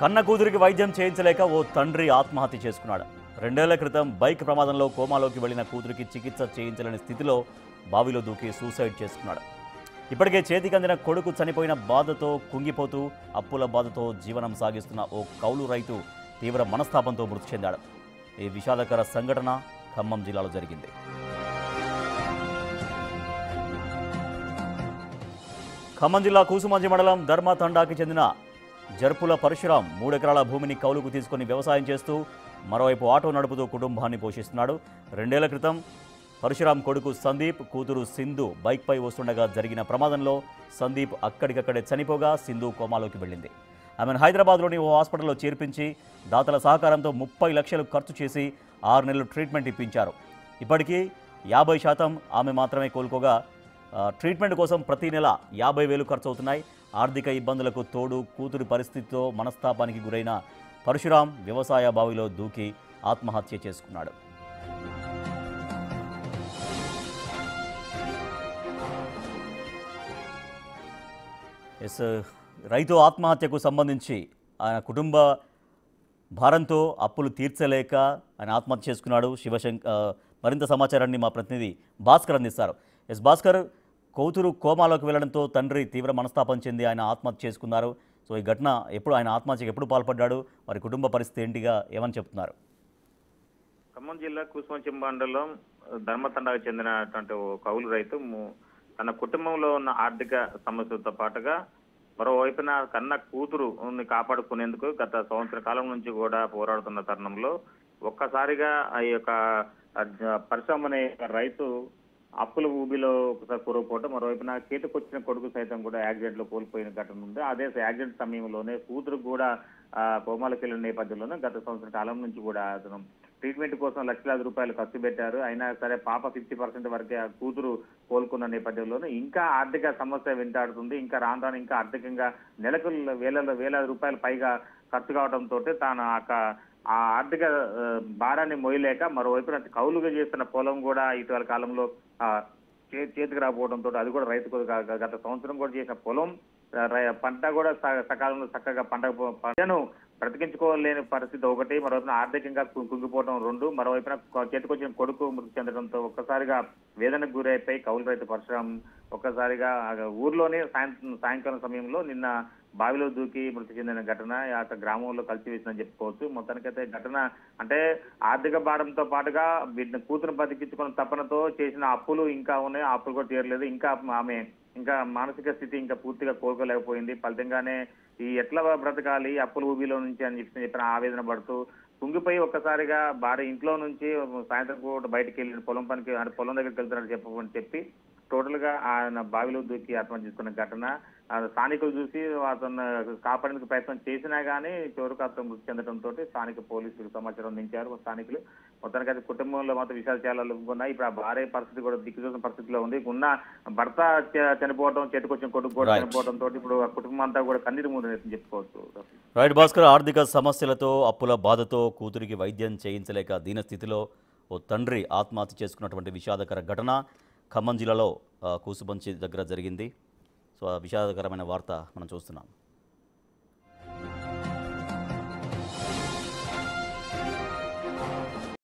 కన్న కూతురికి వైద్యం చేయించలేక ఓ తండ్రి ఆత్మహత్య చేసుకున్నాడు. 2 ఏళ్ల క్రితం బైక్ ప్రమాదంలో కోమాలోకి వెళ్లిన కూతురికి చికిత్స చేయించలేని స్థితిలో బావిలో దూకి సూసైడ్ చేసుకున్నాడు. ఇప్పటికే చేతికి అందిన కొడుకు చనిపోయిన బాధతో కుంగిపోతూ అప్పుల బాధతో జీవనం సాగిస్తున్న ఓ కౌలు రైతు తీవ్ర మనస్తాపంతో మృతి చెందాడు. ఈ విషాదకర సంఘటన ఖమ్మం జిల్లాలో జరిగింది. ఖమ్మం జిల్లా కూసుమంచి మండలం ధర్మతండాకి చెందిన జర్పుల పరశురాం 3 ఎకరాల భూమిని కౌలుకు తీసుకుని వ్యవసాయం చేస్తూ మరోవైపు ఆటో నడుపుతూ కుటుంబాన్ని పోషిస్తున్నాడు. 2 ఏళ్ల క్రితం పరశురాం కొడుకు సందీప్, కూతురు సింధు బైక్పై వస్తుండగా జరిగిన ప్రమాదంలో సందీప్ అక్కడికక్కడే చనిపోగా సింధు కోమాలోకి వెళ్ళింది. ఆమెను హైదరాబాద్లోని ఓ హాస్పిటల్లో చేర్పించి దాతల సహకారంతో 30 లక్షలు ఖర్చు చేసి 6 నెలలు ట్రీట్మెంట్ ఇప్పించారు. ఇప్పటికీ 50% ఆమె మాత్రమే కోలుకోగా ట్రీట్మెంట్ కోసం ప్రతి నెల 50,000 ఖర్చు అవుతున్నాయి. ఆర్థిక ఇబ్బందులకు తోడు కూతురి పరిస్థితితో మనస్తాపానికి గురైన పరశురాం వ్యవసాయ బావిలో దూకి ఆత్మహత్య చేసుకున్నాడు. రైతు ఆత్మహత్యకు సంబంధించి ఆయన కుటుంబ భారంతో అప్పులు తీర్చలేక ఆయన ఆత్మహత్య చేసుకున్నాడు. మరింత సమాచారాన్ని మా ప్రతినిధి భాస్కర్ అందిస్తారు. భాస్కర్, కూతురు కోమాలోకి వెళ్లడంతో తండ్రి తీవ్ర మనస్తాపం చెంది ఆయన ఆత్మహత్య చేసుకున్నారు. సో ఈ ఘటన ఎప్పుడు, ఆయన ఆత్మహత్యకు ఎప్పుడు పాల్పడ్డాడు, వారి కుటుంబ పరిస్థితి ఏంటిగా ఏమని చెప్తున్నారు? ఖమ్మం జిల్లా కూసుమంచి మండలం ధర్మతండాకు చెందినటువంటి ఓ కౌలు రైతు తన కుటుంబంలో ఉన్న ఆర్థిక సమస్యలతో పాటుగా మరోవైపున కన్న కూతురుని కాపాడుకునేందుకు గత సంవత్సర కాలం నుంచి కూడా పోరాడుతున్న తరుణంలో ఒక్కసారిగా ఆ యొక్క పరిశ్రమ అనే రైతు అప్పుల ఊబిలో ఒకసారి కూరకపోవడం, మరోవైపున చేతికొచ్చిన కొడుకు సైతం కూడా యాక్సిడెంట్ లో కోల్పోయిన ఘటన ఉంది. అదే యాక్సిడెంట్ సమయంలోనే కూతురు కూడా కోమాలకు వెళ్ళిన నేపథ్యంలోనే గత సంవత్సర కాలం నుంచి కూడా అతను ట్రీట్మెంట్ కోసం లక్షలాది రూపాయలు ఖర్చు పెట్టారు. అయినా సరే పాప 50% వరకే ఆ కూతురు కోలుకున్న నేపథ్యంలోనే ఇంకా ఆర్థిక సమస్య వెంటాడుతుంది. ఇంకా రాను ఇంకా ఆర్థికంగా నెలకు వేలాది రూపాయలు పైగా ఖర్చు కావడంతో తాను ఆ ఆర్థిక భారాన్ని మోయలేక మరోవైపు కౌలుగా చేస్తున్న పొలం కూడా ఇటీవల కాలంలో చేతికి రాకపోవడంతో అది కూడా రైతుకు గత సంవత్సరం కూడా చేసిన పొలం పంట కూడా సకాలంలో చక్కగా పంటను బ్రతికించుకోలేని పరిస్థితి ఒకటి, మరోవైపున ఆర్థికంగా కుంగిపోవడం 2, మరోవైపున చేతికొచ్చిన కొడుకు మృతి చెందడంతో ఒక్కసారిగా వేదనకు గురైపోయి కౌలు రైతు పరశురాం ఒక్కసారిగా ఊర్లోనే సాయంకాలం సమయంలో నిన్న బావిలో దూకి మృతి చెందిన ఘటన ఆ గ్రామంలో కలిసివేసిందని చెప్పుకోవచ్చు. మొత్తానికైతే ఘటన అంటే ఆర్థిక భారంతో పాటుగా వీటిని కూతురు బతికించుకున్న తపనతో చేసిన అప్పులు ఇంకా ఉన్నాయి, ఆ అప్పులు కూడా తీరలేదు. ఇంకా ఆమె ఇంకా మానసిక స్థితి ఇంకా పూర్తిగా కోలుకోలేకపోయింది. ఫలితంగానే ఈ ఎట్లా బ్రతకాలి అప్పుల ఊబిలో నుంచి అని చెప్పిన ఆవేదన పడుతూ కుంగిపోయి ఒక్కసారిగా భార్య ఇంట్లో నుంచి సాయంత్రం కూడా బయటకు వెళ్ళిన పొలం పనికి పొలం దగ్గరికి వెళ్తున్నట్టు చెప్పి టోటల్ గా ఆయన బావిలో దూకి ఆత్మహత్య చేసుకున్న ఘటన స్థానికులు చూసి అతను కాపాడేందుకు ప్రయత్నం చేసినా గానీ చివరికి అతను మృతి చెందడంతో స్థానిక పోలీసులకు సమాచారం అందించారు స్థానికులు. మొత్తానికి అయితే కుటుంబంలో మాత్రం విషయాలు చాలా ఉన్నాయి. ఇప్పుడు ఆ భార్య పరిస్థితి కూడా దిక్కుదోసిన పరిస్థితిలో ఉంది. ఉన్న భర్త చనిపోవడం, చేతికొచ్చిన కొడుకు కూడా చనిపోవడంతో ఇప్పుడు ఆ కుటుంబం అంతా కూడా కన్నీరు మూడని చెప్పుకోవచ్చు. రైట్ భాస్కర్, ఆర్థిక సమస్యలతో అప్పుల బాధతో కూతురికి వైద్యం చేయించలేక దీనస్థితిలో ఓ తండ్రి ఆత్మహత్య చేసుకున్నటువంటి విషాదకర ఘటన ఖమ్మం జిల్లాలో కూసుమంచి దగ్గర జరిగింది. సో ఆ విషాదకరమైన వార్త మనం చూస్తున్నాం.